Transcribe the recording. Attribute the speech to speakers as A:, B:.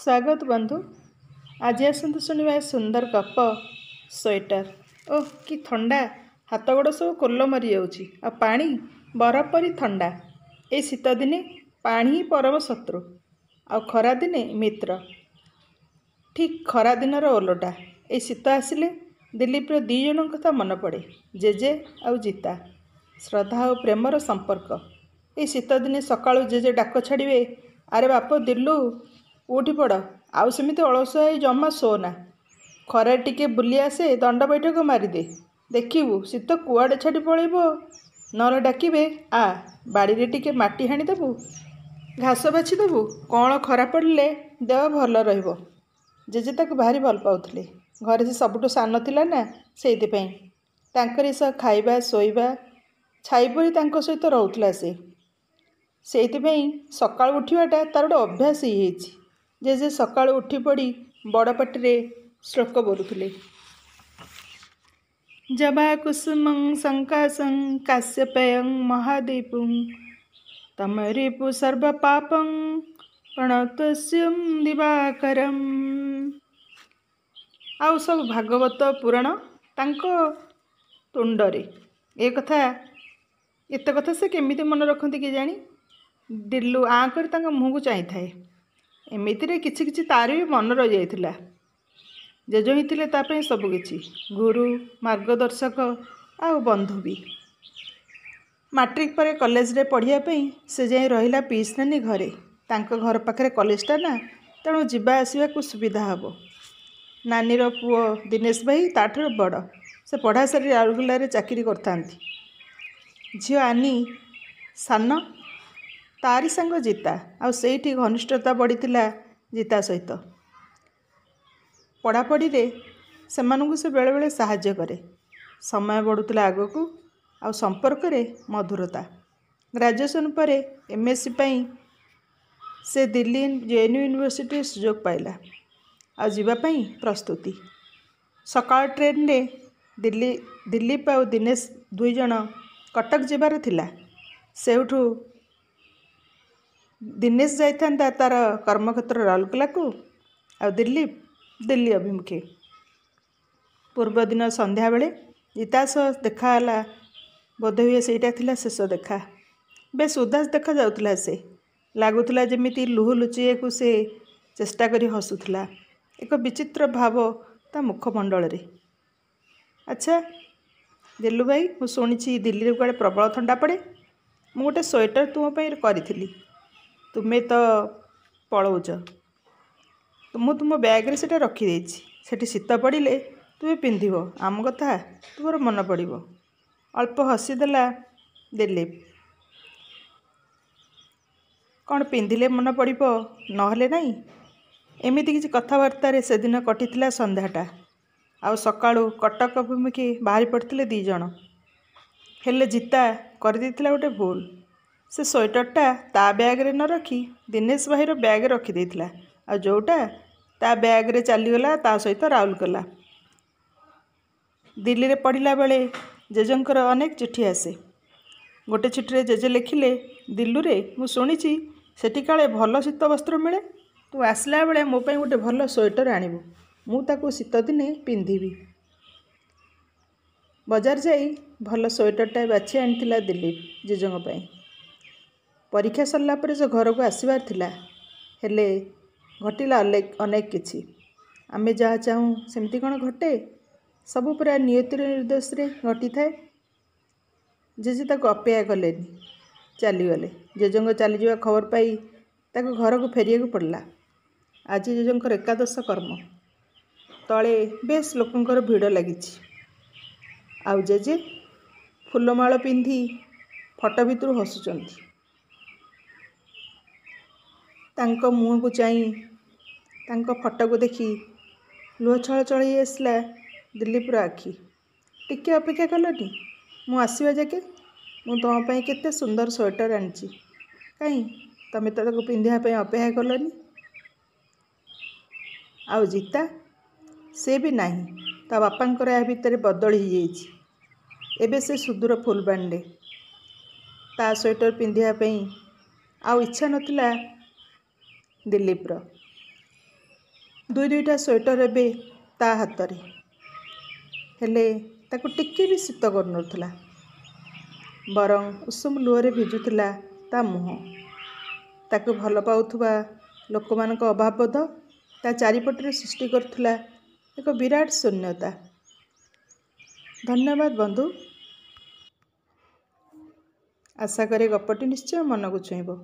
A: स्वागत बंधु। आज आसतु शुणा सुंदर गप स्वेटर। ओह कि ठंडा, हाथ गोड़ सब कोल मरी जाऊँगी आ पानी बरफ परी ठंडा। ए शीत दिने पानी ही परम शत्रु आ खरा दिने मित्र। ठीक खरा दिनर ओलटा ए शीत आसिले दिलीपर दी जन कथा मन पड़े, जेजे आउ जीता। श्रद्धा और प्रेमर संपर्क। ए शीत दिने सकाळु जेजे डाक छाड़े, आरे बाप दिलु उठी पड़, आउ सेमिति अलसुआ जमा सोना। खरा टिके बुली आसे, दंड बैठक मारिदे, देखिबु शीत कुआड़े छाड़ी पलैब। नर डाकिबे आ बाड़ी टिके माटी हाणीदेबु, घास बाछीदेबु, कौन खरा पड़े देह भल रहिबो। जेजे ताको भारी भल पाउथिले। घरे से सबुठु सान थिला ना, सेइथिपाई तांकरी सह खाइबा शोइबा छाईपरी तांको सहित रहुथिला से। सेइथिपाई सकाळु उठिबाटा तार गोटे अभ्यास ही हेछि। जेजे सकाळु उठी पड़ी बड़ पाटिरे श्लोक बोलुथिले। जबा कुसुमं संकासं काश्यपेयं महादीपुं तमरिपु सर्वपापं प्रणतस्यं दिवाकरं। आउ सब भागवत पुराण तांको तुंडरे। ए कथा एते कथा से केमिति मन रखती कि जानी। दिल्लु आ कर तांको मुँह को चाही थाए। एमितिरे किछि किछि तार भी मन रही जाइथिला। जेजो ही थिले तापई सबकिछि, गुरु मार्गदर्शक आ बंधु भी। मैट्रिक पर कॉलेज रे पढ़िया पई से जाई रहिला पीस नानी घरे। तांको घर पाखरे कॉलेजटा ना, तेणु जीवा आसवा को सुविधा हबो। नानीर पुओ दिनेश भाई ताठर बड़, से पढ़ा सारी राउरकेला चाकरी करथांती। झील आनी सान, तारी सांग जीता, आ सेठी घनिष्ठता बढ़ीथिला जीता सहित। पढ़ापढ़ी रे सेमानंकु से बेले बेले साहाय्य करे। समय बढ़ुला आगकू, आ संपर्क रे मधुरता। ग्रेजुएशन पर एमएससी पई से दिल्ली जेएनयू यूनिवर्सिटी सुजोग पाइला, आ जीवा पई प्रस्तुति। सकाळ ट्रेन रे दिलीप आ दिनेश दुई जन कटक जीवार थिला। सेउठू दिनेश जाइथांता तार कर्मक्षेत्र राउरकेला को, आ दिलीप दिल्ली अभिमुखे। पूर्व दिन संध्या बेले जीता सह देखाला। बोधहुए सेटा थिला शेष देखा। बेस उदास देखा जाउथिला से। लागुथिला जेमिति लुहु लुचिए को से चेष्टा करी हसुथिला। एक विचित्र भाव ता मुखमंडल रे। अच्छा दिल्लु भाई, मु शुणिछि दिल्ली रे कुआडे प्रबल ठंडा पड़े। मु गोटे स्वेटर तुम पई करिथिली, तुमे तो पळौच। मु तुम बैग रे सेटा रखी देछि। सेठी शीत पड़िले तुमे पिंधिब, आम कथा तुमर मन पड़िब। अल्प हसीदेला दिलीप। कौन पिंधिले मन पड़िब नहले नहीं। एमिति किछि कथबार्ता रे से दिन कटिथिला संध्याटा। आउ सकाळु कटक अभिमुखी बाहरी पड़थिले दी जण। हेले जीता कर देथिला गोटे भूल। से स्वेटरटा ता बैग रे न रखी दिनेश भाईर बैग रखी देथिला, आ जोटा ता बैग रे चलीगला ता सहित राउरकेला। दिल्ली रे पढ़िला बेले जेजंकर अनेक चिठी आसे। गोटे चिठी रे जेजे लिखिले, दिल्लु रे मु शुणिछि सेठी काले भल शीत वस्त्र मिले। तू आसला बेले मो पई गोटे भल स्वेटर आनिबु, मु ताकू शीत दिने पिंधिबी। बाजार जाई भल स्वेटरटा बाछि आनिथिला दिलीप जेजंग पई। परीक्षा सरला पर जो घर को आसबार थिला, हेले घटिला अनेक किछि। आमे जहाँ चाहूँ सेमती कौन घटे, सबू पूरा नियतिर निर्देश रे घटी थाए। जेजे ताको अपेक्षा कलेनी, चलीगले। जेजंग चलीजा खबर पाई ताको घर को फेरिया को पड़ला। आज जेजंकर एकादश कर्म। तले बेस लोकंकर भिड़ लगिछि। आउ जेजे फुलमाଳ पिंधि फटो भितर हसुचंती। तांको मुँह को चाई, तांको फटो को देखी लुह छल चढ़ी आसला दिलीपर आखि। टिके अपेक्षा कलनी, मु आसवा जाके मु तुम पई केते सुंदर स्वेटर आनिछि, कहीं तमे ताको पिंधिया पई अपेक्षा कलनी। आउ जीता से भी नहीं, ता बापांकर या भितर बदल ही जाइछि। एबे से सुदूर फुलबांडे। ता स्वेटर पिंधिया पई आउ इच्छा नथिला दिलीपर। ଦୁଇଟା ସ୍ୱେଟର ଏବେ ତା ହାତରେ। ହେଲେ ତାକୁ ଟିକେ ବି ଶୀତ କରୁନଥିଲା। ବରଂ ଉଷୁମ ଲୁହରେ ଭିଜୁଥିଲା ତା ମୁହଁ। ତାକୁ ଭଲ ପାଉଥିବା ଲୋକମାନଙ୍କ ଅଭାବବୋଧ ତା ଚାରିପଟରେ ସୃଷ୍ଟି କରୁଥିଲା ଏକ ବିରାଟ ଶୂନ୍ୟତା। ଧନ୍ୟବାଦ ବନ୍ଧୁ। ଆଶା କରେ ଗପଟି ନିଶ୍ଚୟ ମନକୁ ଛୁଇଁବ।